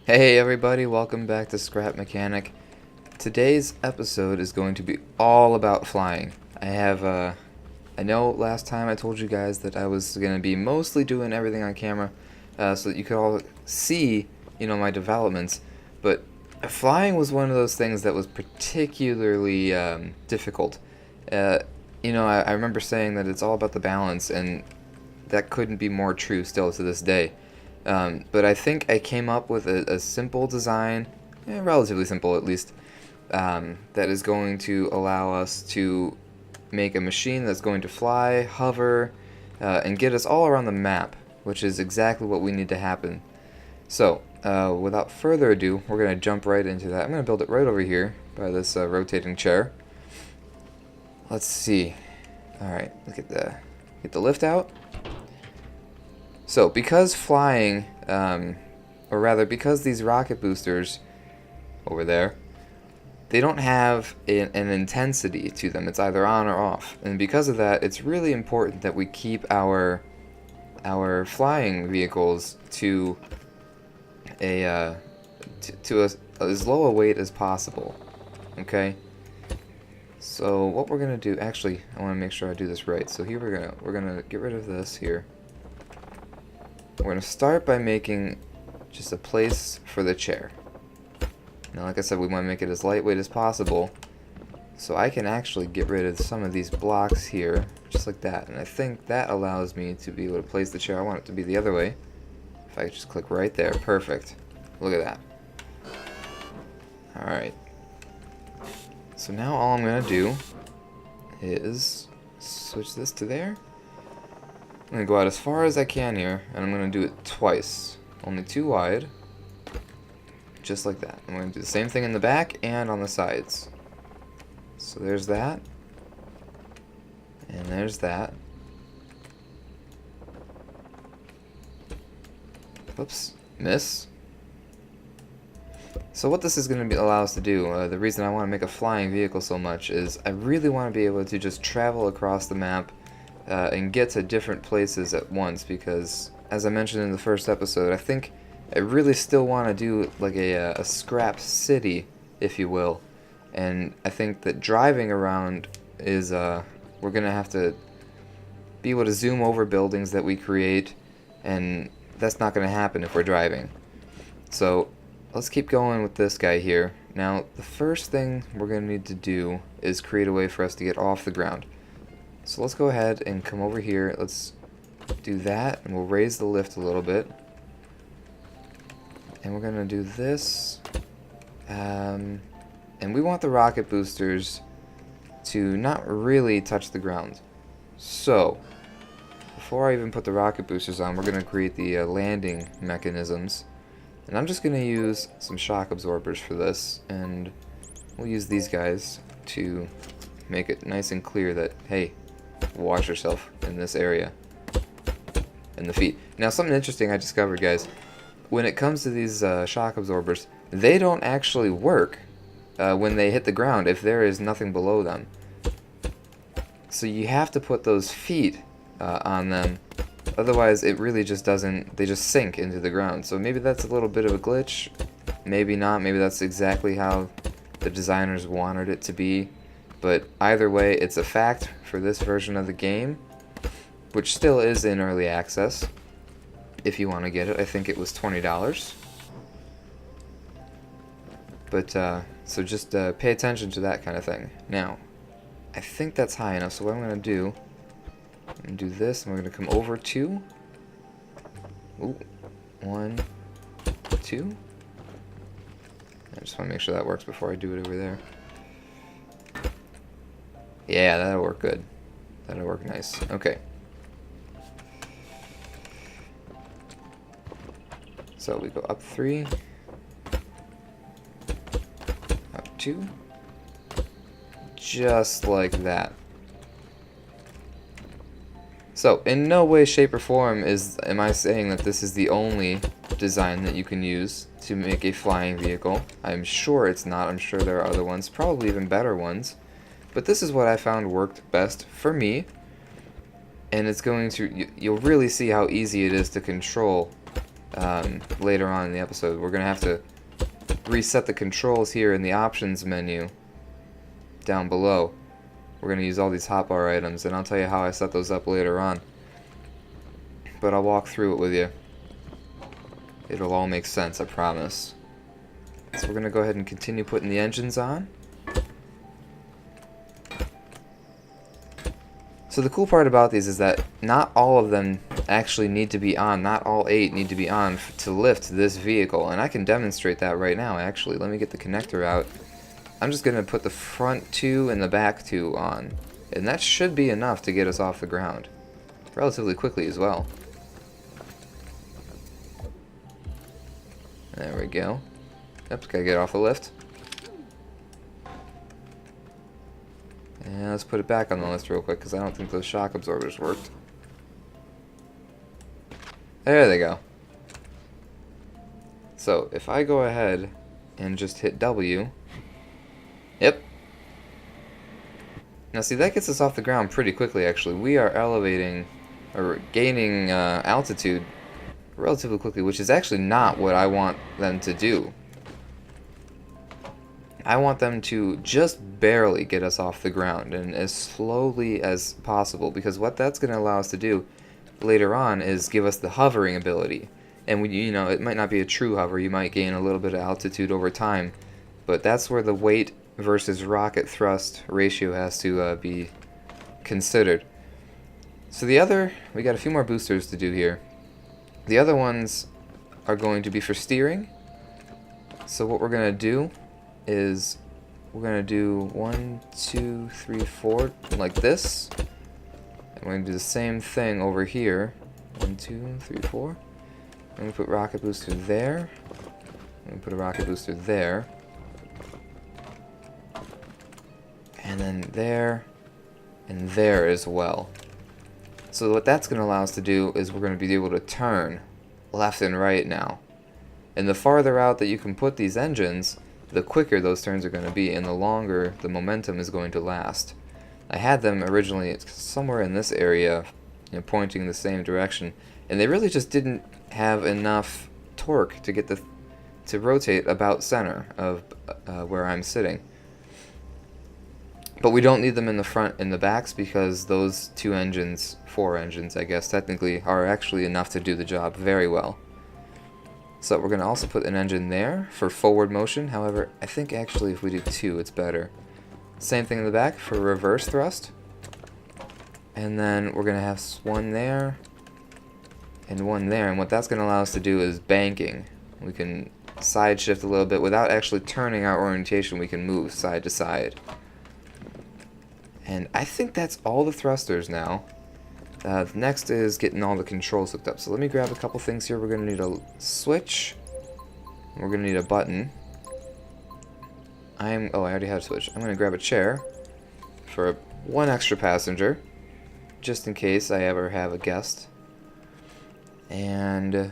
Hey everybody, welcome back to Scrap Mechanic. Today's episode is going to be all about flying. I know last time I told you guys that I was going to be mostly doing everything on camera so that you could all see, my developments. But flying was one of those things that was particularly difficult. I remember saying that it's all about the balance, and that couldn't be more true still to this day. But I think I came up with a simple design, relatively simple at least, that is going to allow us to make a machine that's going to fly, hover, and get us all around the map, which is exactly what we need to happen. So, without further ado, we're going to jump right into that. I'm going to build it right over here by this rotating chair. Let's see. Alright, get the lift out. So, because flying, or rather, because these rocket boosters over there, they don't have an intensity to them. It's either on or off. And because of that, it's really important that we keep our flying vehicles to as low a weight as possible. Okay? So, what we're going to do, actually, I want to make sure I do this right. So here we're gonna get rid of this here. We're going to start by making just a place for the chair. Now, like I said, we want to make it as lightweight as possible. So I can actually get rid of some of these blocks here, just like that. And I think that allows me to be able to place the chair. I want it to be the other way. If I could just click right there. Perfect. Look at that. Alright. So now all I'm going to do is switch this to there. I'm going to go out as far as I can here, and I'm going to do it twice. Only 2 wide. Just like that. I'm going to do the same thing in the back and on the sides. So there's that. And there's that. Oops. Miss. So what this is going to allow us to do, the reason I want to make a flying vehicle so much is I really want to be able to just travel across the map and get to different places at once, because as I mentioned in the first episode, I think I really still want to do like a scrap city, if you will. And I think that driving around is we're gonna have to be able to zoom over buildings that we create, and that's not gonna happen if we're driving. So let's keep going with this guy here. Now the first thing we're gonna need to do is create a way for us to get off the ground. So let's go ahead and come over here. Let's do that, and we'll raise the lift a little bit. And we're going to do this. And we want the rocket boosters to not really touch the ground. So, before I even put the rocket boosters on, we're going to create the landing mechanisms. And I'm just going to use some shock absorbers for this. And we'll use these guys to make it nice and clear that, hey, wash yourself in this area. And the feet. Now, something interesting I discovered, guys. When it comes to these shock absorbers, they don't actually work when they hit the ground if there is nothing below them. So you have to put those feet on them. Otherwise, it really just doesn't. They just sink into the ground. So maybe that's a little bit of a glitch. Maybe not. Maybe that's exactly how the designers wanted it to be. But either way, it's a fact for this version of the game, which still is in early access. If you want to get it, I think it was $20. But so just pay attention to that kind of thing. Now, I think that's high enough. So what I'm going to do, I'm going to do this, and we're going to come over 2. Ooh, 1, 2. I just want to make sure that works before I do it over there. Yeah, that'll work good. That'll work nice. Okay. So we go up 3, up 2, just like that. So, in no way, shape, or form am I saying that this is the only design that you can use to make a flying vehicle. I'm sure it's not. I'm sure there are other ones, probably even better ones. But this is what I found worked best for me. And it's going to, you'll really see how easy it is to control later on in the episode. We're going to have to reset the controls here in the options menu down below. We're going to use all these hotbar items, and I'll tell you how I set those up later on. But I'll walk through it with you. It'll all make sense, I promise. So we're going to go ahead and continue putting the engines on. So the cool part about these is that not all of them actually need to be on. Not all 8 need to be on to lift this vehicle. And I can demonstrate that right now, actually. Let me get the connector out. I'm just going to put the front 2 and the back 2 on. And that should be enough to get us off the ground. Relatively quickly as well. There we go. Yep, gotta get off the lift. And let's put it back on the list real quick, because I don't think those shock absorbers worked. There they go. So, if I go ahead and just hit W... Yep. Now see, that gets us off the ground pretty quickly, actually. We are elevating, or gaining altitude relatively quickly, which is actually not what I want them to do. I want them to just barely get us off the ground, and as slowly as possible, because what that's going to allow us to do later on is give us the hovering ability. And you know, it might not be a true hover, you might gain a little bit of altitude over time, but that's where the weight versus rocket thrust ratio has to be considered. So we got a few more boosters to do here. The other ones are going to be for steering. So what we're going to do is we're going to do 1, 2, 3, 4 like this. And we're going to do the same thing over here. 1, 2, 3, 4. I'm going to put rocket booster there. I'm going to put a rocket booster there. And then there. And there as well. So what that's going to allow us to do is we're going to be able to turn left and right now. And the farther out that you can put these engines, the quicker those turns are going to be, and the longer the momentum is going to last. I had them originally somewhere in this area, you know, pointing the same direction, and they really just didn't have enough torque to get to rotate about center of where I'm sitting. But we don't need them in the front and the backs, because those 2 engines, 4 engines I guess technically, are actually enough to do the job very well. So we're going to also put an engine there for forward motion. However, I think actually if we do 2, it's better. Same thing in the back for reverse thrust. And then we're going to have 1 there and 1 there. And what that's going to allow us to do is banking. We can side shift a little bit without actually turning our orientation. We can move side to side. And I think that's all the thrusters now. Next is getting all the controls hooked up. So let me grab a couple things here. We're going to need a switch. We're going to need a button. I already had a switch. I'm going to grab a chair for 1 extra passenger, just in case I ever have a guest. And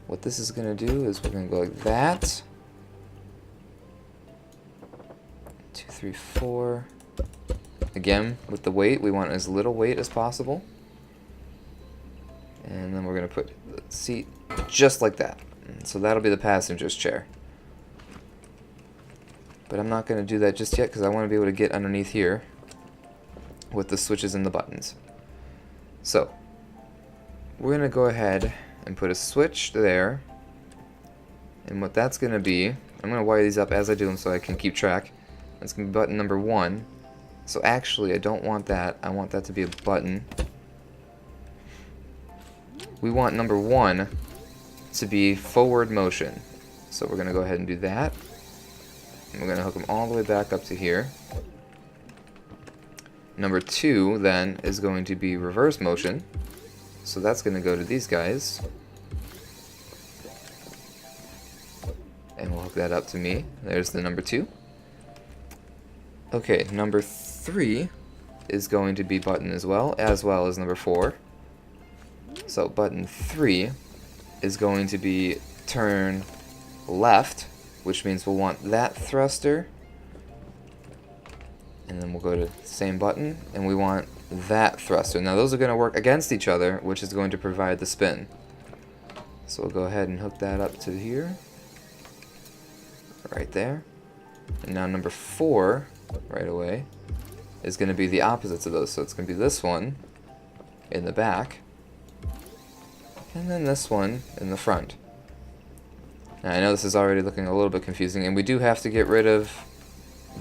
what this is going to do is we're going to go like that. 2, 3, 4. Again, with the weight, we want as little weight as possible. And then we're going to put the seat just like that. So that'll be the passenger's chair. But I'm not going to do that just yet, because I want to be able to get underneath here with the switches and the buttons. So we're going to go ahead and put a switch there. And what that's going to be, I'm going to wire these up as I do them so I can keep track. That's going to be button number 1. So actually, I don't want that. I want that to be a button. We want number 1 to be forward motion. So we're going to go ahead and do that. And we're going to hook them all the way back up to here. Number 2, then, is going to be reverse motion. So that's going to go to these guys. And we'll hook that up to me. There's the number 2. Okay, number 3 is going to be button as well as number 4. So button 3 is going to be turn left, which means we'll want that thruster. And then we'll go to same button, and we want that thruster. Now those are going to work against each other, which is going to provide the spin. So we'll go ahead and hook that up to here. Right there. And now number 4, right away, is going to be the opposites of those. So it's going to be this one in the back, and then this one in the front. Now I know this is already looking a little bit confusing, and we do have to get rid of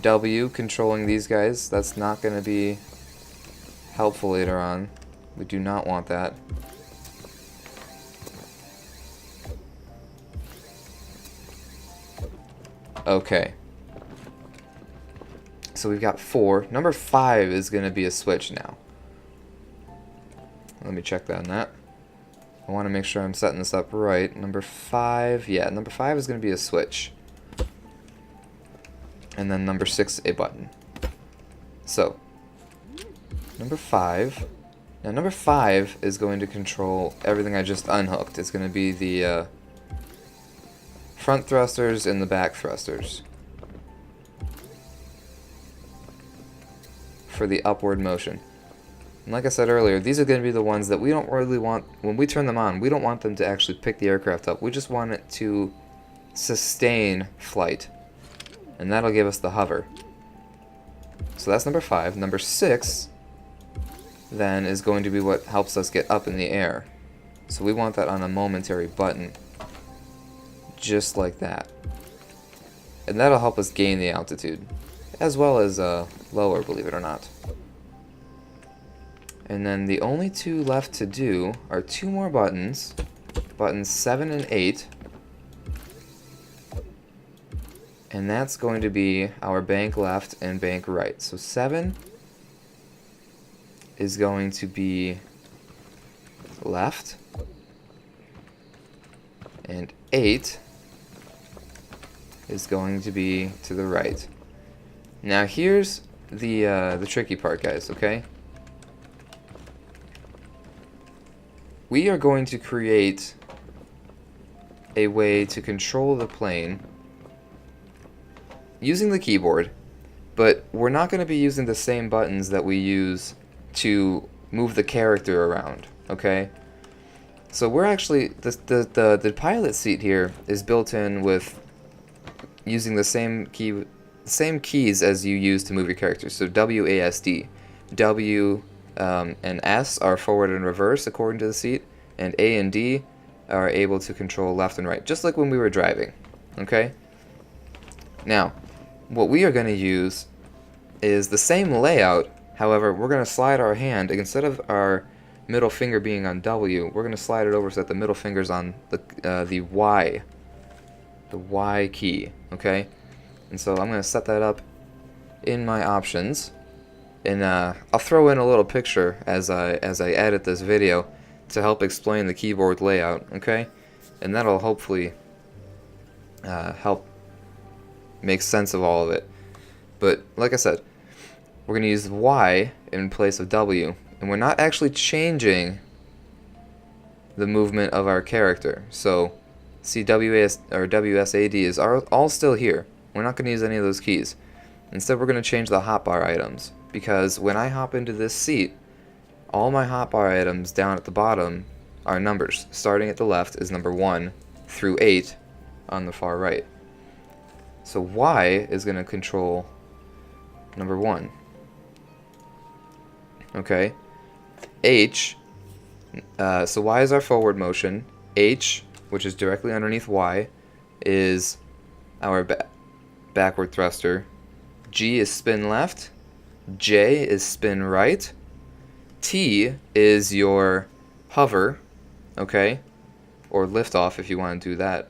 W controlling these guys. That's not going to be helpful later on. We do not want that. Okay. So we've got 4. Number 5 is going to be a switch now. Let me check that on that. I want to make sure I'm setting this up right. Number 5, yeah, number 5 is going to be a switch. And then number 6, a button. So, number 5. Now number 5 is going to control everything I just unhooked. It's going to be the front thrusters and the back thrusters for the upward motion. And like I said earlier, these are going to be the ones that we don't really want. When we turn them on, we don't want them to actually pick the aircraft up. We just want it to sustain flight, and that'll give us the hover. So that's number 5. Number 6 then is going to be what helps us get up in the air. So we want that on a momentary button, just like that. And that'll help us gain the altitude, as well as lower, believe it or not. And then the only 2 left to do are 2 more buttons, buttons 7 and 8. And that's going to be our bank left and bank right. So 7 is going to be left, and 8 is going to be to the right. Now here's the tricky part, guys, okay? We are going to create a way to control the plane using the keyboard, but we're not going to be using the same buttons that we use to move the character around, okay? So we're actually, the pilot seat here is built in with using the same keys as you use to move your character. So WASD. W and S are forward and reverse according to the seat, and A and D are able to control left and right, just like when we were driving, okay? Now, what we are going to use is the same layout. However, we're going to slide our hand, instead of our middle finger being on W, we're going to slide it over so that the middle finger's on the Y key, okay? And so I'm going to set that up in my options, and I'll throw in a little picture as I edit this video to help explain the keyboard layout, okay? And that'll hopefully help make sense of all of it. But like I said, we're going to use Y in place of W, and we're not actually changing the movement of our character. So see, WSAD is all still here. We're not going to use any of those keys. Instead, we're going to change the hotbar items, because when I hop into this seat, all my hotbar items down at the bottom are numbers. Starting at the left is number 1 through 8 on the far right. So Y is going to control number 1. Okay. H, so Y is our forward motion. H, which is directly underneath Y, is our backward thruster. G is spin left. J is spin right. T is your hover, okay? Or lift off if you want to do that.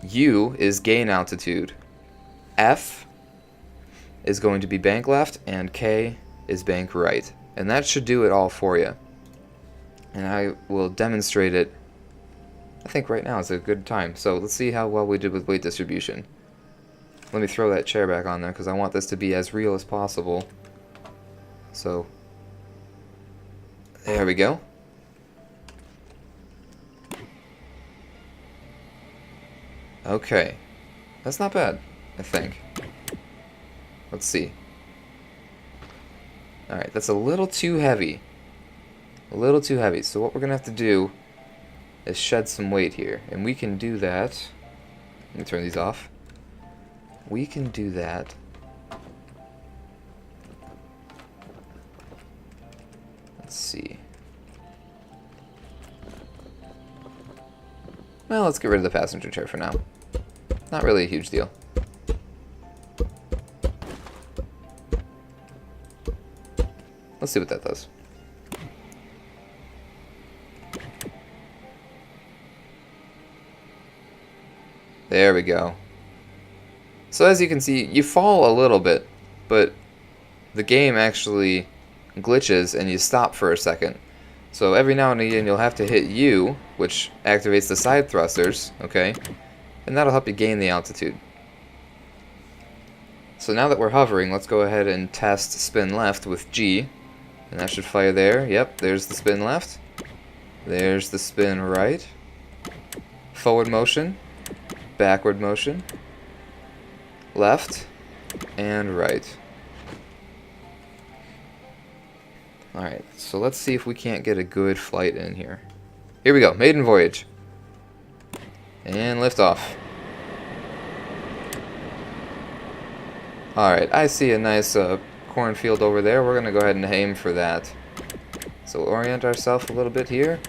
U is gain altitude. F is going to be bank left, and K is bank right. And that should do it all for you. And I will demonstrate it. I think right now is a good time. So let's see how well we did with weight distribution. Let me throw that chair back on there because I want this to be as real as possible. So there we go. Okay. That's not bad, I think. Let's see. Alright, that's a little too heavy. A little too heavy. So what we're going to have to do is shed some weight here. And we can do that. Let me turn these off. We can do that. Let's see. Well, let's get rid of the passenger chair for now. Not really a huge deal. Let's see what that does. There we go. So as you can see, you fall a little bit, but the game actually glitches and you stop for a second. So every now and again you'll have to hit U, which activates the side thrusters, okay? And that'll help you gain the altitude. So now that we're hovering, let's go ahead and test spin left with G. And that should fire there. Yep, there's the spin left. There's the spin right. Forward motion. Backward motion. Left. And right. Alright, so let's see if we can't get a good flight in here. Here we go, maiden voyage. And lift off. Alright, I see a nice cornfield over there. We're going to go ahead and aim for that. So we'll orient ourselves a little bit here.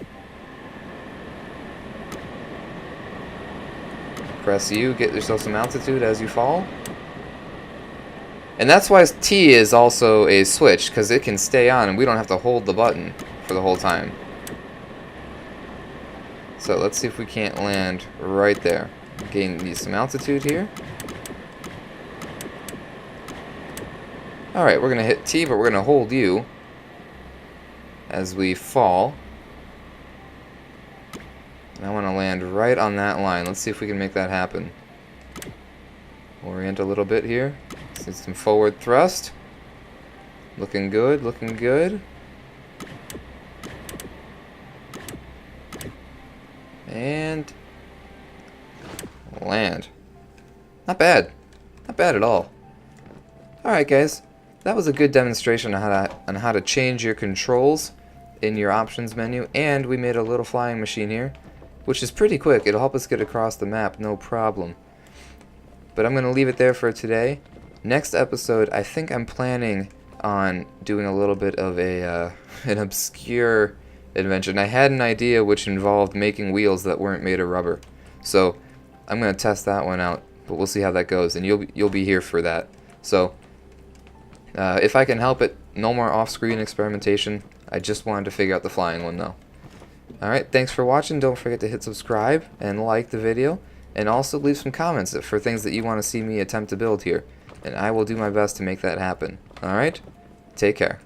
Press U, get yourself some altitude as you fall. And that's why T is also a switch, because it can stay on and we don't have to hold the button for the whole time. So let's see if we can't land right there. Gain some altitude here. Alright, we're going to hit T, but we're going to hold U as we fall. And I want to land right on that line. Let's see if we can make that happen. Orient a little bit here. See some forward thrust. Looking good, looking good. And land. Not bad. Not bad at all. Alright guys, that was a good demonstration on how to change your controls in your options menu, and we made a little flying machine here, which is pretty quick. It'll help us get across the map, no problem. But I'm going to leave it there for today. Next episode, I think I'm planning on doing a little bit of a an obscure invention. I had an idea which involved making wheels that weren't made of rubber. So I'm going to test that one out, but we'll see how that goes, and you'll be here for that. So if I can help it, no more off-screen experimentation. I just wanted to figure out the flying one though. Alright, thanks for watching. Don't forget to hit subscribe and like the video, and also leave some comments for things that you want to see me attempt to build here, and I will do my best to make that happen. Alright, take care.